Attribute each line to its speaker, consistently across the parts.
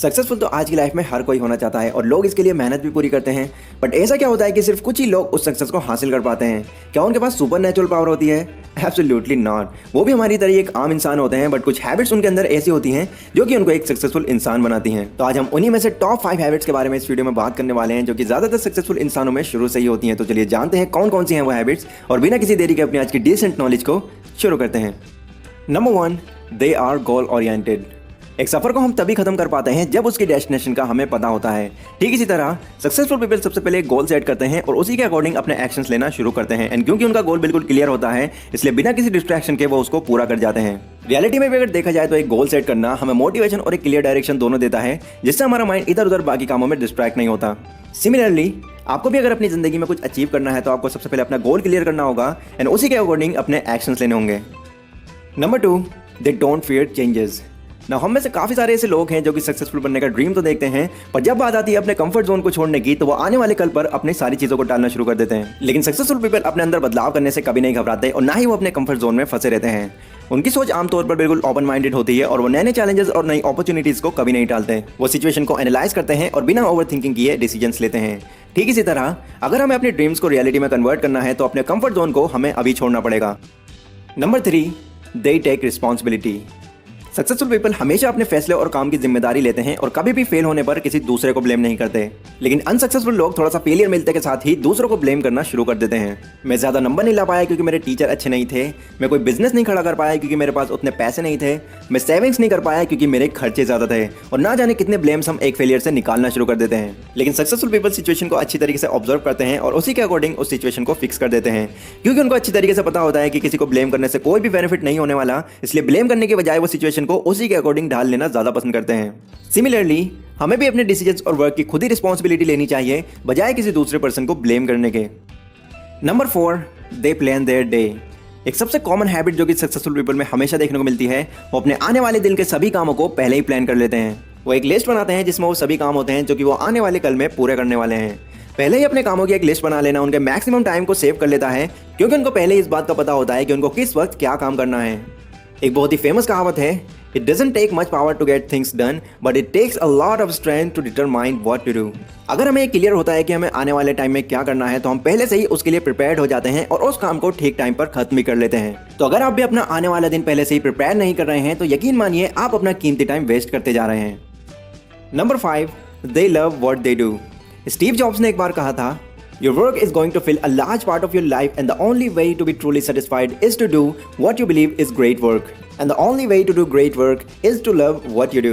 Speaker 1: Successful तो आज की लाइफ में हर कोई होना चाहता है और लोग इसके लिए मेहनत भी पूरी करते हैं। बट ऐसा क्या होता है कि सिर्फ कुछ ही लोग उस सक्सेस को हासिल कर पाते हैं? क्या उनके पास सुपर नेचुरल पावर होती है? Absolutely not. वो भी हमारी तरह एक आम इंसान होते हैं, बट कुछ हैबिट्स उनके अंदर ऐसी होती हैं जो कि उनको एक सक्सेसफुल इंसान बनाती हैं। तो आज हम उन्हीं में से टॉप 5 हैबिट्स के बारे में इस वीडियो में बात करने वाले हैं, जो कि ज्यादातर सक्सेसफुल इंसानों में शुरू से ही होती हैं। तो चलिए जानते हैं कौन कौन सी हैं वो हैबिट्स और बिना किसी देरी के अपनी आज की डिसेंट नॉलेज को शुरू करते हैं। Number 1, they are goal oriented. एक सफर को हम तभी खत्म कर पाते हैं जब उसकी डेस्टिनेशन का हमें पता होता है। ठीक इसी तरह सक्सेसफुल पीपल सबसे पहले एक गोल सेट करते हैं और उसी के अकॉर्डिंग अपने एक्शंस लेना शुरू करते हैं। एंड क्योंकि उनका गोल बिल्कुल क्लियर होता है, इसलिए बिना किसी डिस्ट्रैक्शन के वो उसको पूरा कर जाते हैं। रियलिटी में भी अगर देखा जाए तो एक गोल सेट करना हमें मोटिवेशन और एक क्लियर डायरेक्शन दोनों देता है, जिससे हमारा माइंड इधर उधर बाकी कामों में डिस्ट्रैक्ट नहीं होता। सिमिलरली आपको भी अगर अपनी जिंदगी में कुछ अचीव करना है तो आपको सबसे पहले अपना गोल क्लियर करना होगा एंड उसी के अकॉर्डिंग अपने एक्शंस लेने होंगे। Number 2, they don't fear changes. ना हम में से काफी सारे ऐसे लोग हैं जो कि सक्सेसफुल बनने का ड्रीम तो देखते हैं, पर जब बात आती है अपने कंफर्ट जोन को छोड़ने की तो वो आने वाले कल पर अपनी सारी चीजों को टालना शुरू कर देते हैं। लेकिन सक्सेसफुल पीपल अपने अंदर बदलाव करने से कभी नहीं घबराते और ना ही वो अपने कंफर्ट जोन में फंसे रहते हैं। उनकी सोच आमतौर पर बिल्कुल ओपन माइंडेड होती है और वो नए नए चैलेंजेस और नई अपॉर्चुनिटीज को कभी नहीं टालते। वो सिचुएशन को एनालाइज करते हैं और बिना ओवर थिंकिंग किए डिसीजंस लेते हैं। ठीक इसी तरह अगर हमें अपने ड्रीम्स को रियलिटी में कन्वर्ट करना है तो अपने कंफर्ट जोन को हमें अभी छोड़ना पड़ेगा। Number 3, they take responsibility. Successful people हमेशा अपने फैसले और काम की जिम्मेदारी लेते हैं और कभी भी फेल होने पर किसी दूसरे को ब्लेम नहीं करते। लेकिन अनसक्सेसफुल लोग थोड़ा सा फेलियर मिलते के साथ ही दूसरों को ब्लेम करना शुरू कर देते हैं। मैं ज्यादा नंबर नहीं ला पाया क्योंकि मेरे टीचर अच्छे नहीं थे, मैं कोई बिजनेस नहीं खड़ा कर पाया क्योंकि मेरे पास उतने पैसे नहीं थे, मैं सेविंग्स नहीं कर पाया क्योंकि मेरे खर्चे ज्यादा थे, और ना जाने कितने ब्लेम्स हम एक फेलियर से निकालना शुरू कर देते हैं। लेकिन सक्सेसफुल पीपल सिचुएशन को अच्छी तरीके से ऑब्जर्व करते हैं और उसी के अकॉर्डिंग उस सिचुएशन को फिक्स कर देते हैं, क्योंकि उनको अच्छी तरीके से पता होता है कि किसी को ब्लेम करने से कोई भी बेनिफिट नहीं होने वाला। इसलिए ब्लेम करने के बजाय वो सिचुएशन को उसी के अकॉर्डिंग ढाल लेना ज्यादा पसंद करते हैं। सिमिलरली हमें भी अपने डिसीजंस और वर्क की खुद ही रिस्पॉन्सिबिलिटी लेनी चाहिए, बजाय किसी दूसरे पर्सन को ब्लेम करने के। Number 4, they plan their day. एक सबसे कॉमन हैबिट जो कि सक्सेसफुल पीपल में हमेशा देखने को मिलती है, वो अपने आने वाले दिन के सभी कामों को पहले ही प्लान कर लेते हैं। वो एक लिस्ट बनाते हैं जिसमें वो सभी काम होते हैं जो कि वो आने वाले कल में पूरे करने वाले हैं। पहले ही अपने कामों की एक लिस्ट बना लेना उनके मैक्सिमम टाइम को सेव कर लेता है, क्योंकि उनको पहले ही इस बात का पता होता है कि उनको किस वक्त क्या काम करना है। एक बहुत ही फेमस कहावत है, It doesn't take much power to get things done, but it takes a lot of strength to determine what to do. अगर हमें क्लियर होता है कि हमें आने वाले टाइम में क्या करना है तो हम पहले से ही उसके लिए प्रिपेयर्ड हो जाते हैं और उस काम को ठीक टाइम पर खत्म भी कर लेते हैं। तो अगर आप भी अपना आने वाला दिन पहले से ही प्रिपेयर नहीं कर रहे हैं तो यकीन मानिए आप अपना कीमती टाइम वेस्ट करते जा रहे हैं। Number 5, they love what they do. Steve jobs ने एक बार कहा था, Your work is going to fill a large part of your life and the only way to be truly satisfied is to do what you believe is great work. And the only way to do great work is to love what you do.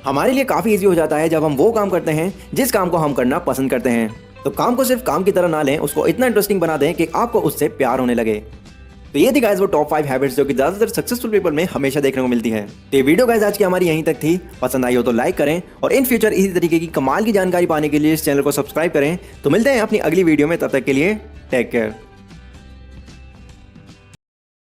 Speaker 1: हमारे लिए काफ़ी easy हो जाता है जब हम वो काम करते हैं जिस काम को हम करना पसंद करते हैं। तो काम को सिर्फ काम की तरह ना लें, उसको इतना इंटरेस्टिंग बना दें कि आपको उससे प्यार होने लगे। तो ये थी गाइस वो टॉप 5 हैबिट्स जो कि ज़्यादातर सक्सेसफुल पीपल में हमेशा देखने को मिलती है। तो ये वीडियो गाइस आज की हमारी यहीं तक थी। पसंद आई हो तो लाइक करें और इन फ्यूचर इसी तरीके की कमाल की जानकारी पाने के लिए इस चैनल को सब्सक्राइब करें। तो मिलते हैं अपनी अगली वीडियो में, तब तक के लिए टेक केयर।